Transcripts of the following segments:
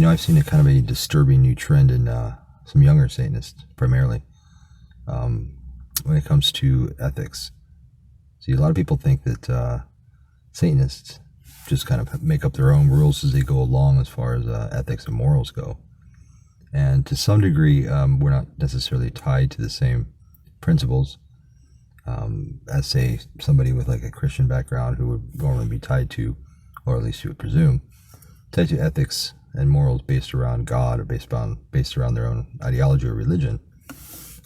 I've seen a kind of a disturbing new trend in some younger Satanists, primarily, when it comes to ethics. See, a lot of people think that Satanists just kind of make up their own rules as they go along as far as ethics and morals go. And to some degree, we're not necessarily tied to the same principles as, say, somebody with like a Christian background who would normally be tied to, or at least you would presume, tied to ethics and morals based around God or based around their own ideology or religion.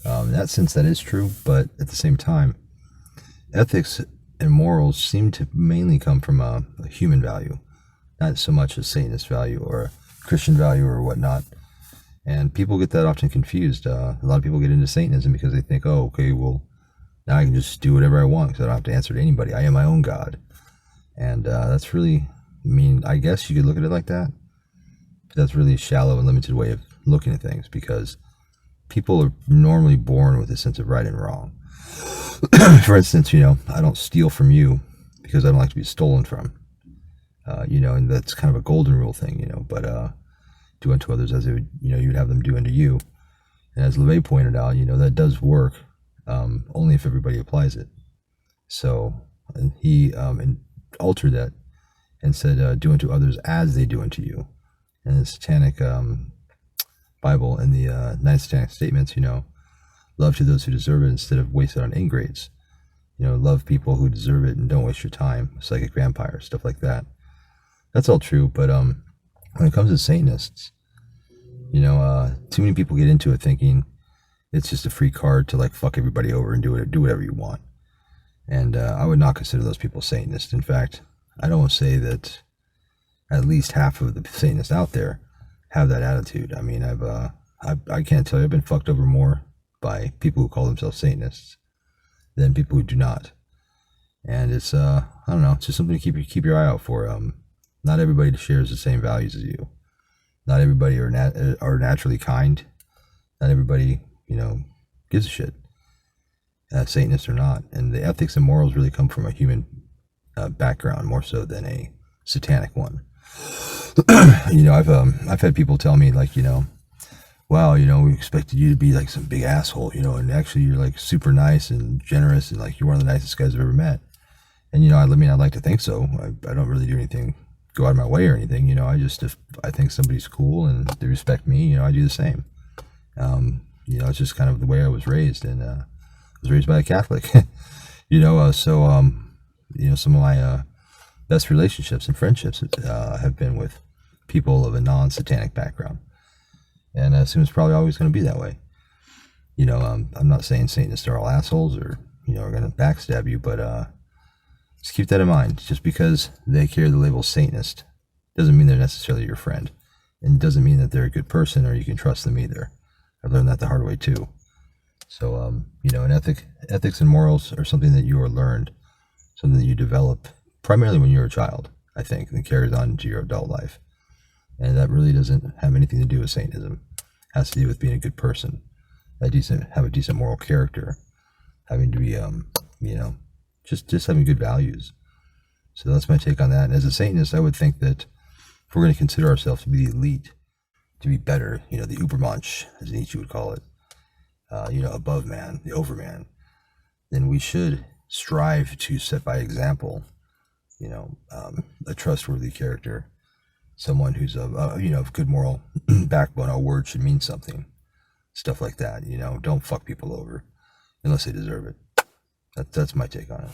In that sense, that is true, but at the same time, ethics and morals seem to mainly come from a human value, not so much a Satanist value or a Christian value or whatnot. And people get that often confused. A lot of people get into Satanism because they think, oh, okay, well, now I can just do whatever I want because I don't have to answer to anybody. I am my own God. And that's really, I guess you could look at it like that. But that's really a shallow and limited way of looking at things, because people are normally born with a sense of right and wrong. For instance, I don't steal from you because I don't like to be stolen from. And that's kind of a golden rule thing, but do unto others as they would, you'd have them do unto you. And as LeVay pointed out, that does work, only if everybody applies it. So he altered that and said, do unto others as they do unto you. And the Satanic Bible and the 9 Satanic Statements, love to those who deserve it instead of waste it on ingrates. Love people who deserve it and don't waste your time. Psychic vampires, stuff like that. That's all true, but when it comes to Satanists, too many people get into it thinking it's just a free card to like fuck everybody over and do whatever you want. And I would not consider those people Satanists. In fact, I don't say that at least half of the Satanists out there have that attitude. I can't tell you, I've been fucked over more by people who call themselves Satanists than people who do not. And it's I don't know, it's just something to keep your eye out for. Not everybody shares the same values as you. Not everybody are naturally kind. Not everybody, gives a shit, Satanist or not. And the ethics and morals really come from a human background more so than a satanic one. I've had people tell me like, wow, we expected you to be like some big asshole, and actually you're like super nice and generous and like you're one of the nicest guys I've ever met. And I'd like to think so. I don't really do anything, go out of my way or anything. If I think somebody's cool and they respect me, I do the same. It's just kind of the way I was raised, and I was raised by a Catholic. Some of my best relationships and friendships have been with people of a non-satanic background, and I assume it's probably always going to be that way. I'm not saying Satanists are all assholes or are going to backstab you, but just keep that in mind. Just because they carry the label Satanist doesn't mean they're necessarily your friend, and doesn't mean that they're a good person or you can trust them either. I've learned that the hard way too. So, an ethics and morals are something that you are learned, something that you develop primarily when you're a child, I think, and carries on into your adult life. And that really doesn't have anything to do with Satanism. It has to do with being a good person, have a decent moral character, having to be, just having good values. So that's my take on that. And as a Satanist, I would think that if we're going to consider ourselves to be the elite, to be better, the Übermensch, as Nietzsche would call it, above man, the overman, then we should strive to set by example, a trustworthy character, someone who's of good moral backbone. Our word should mean something, stuff like that. Don't fuck people over unless they deserve it. That's my take on it.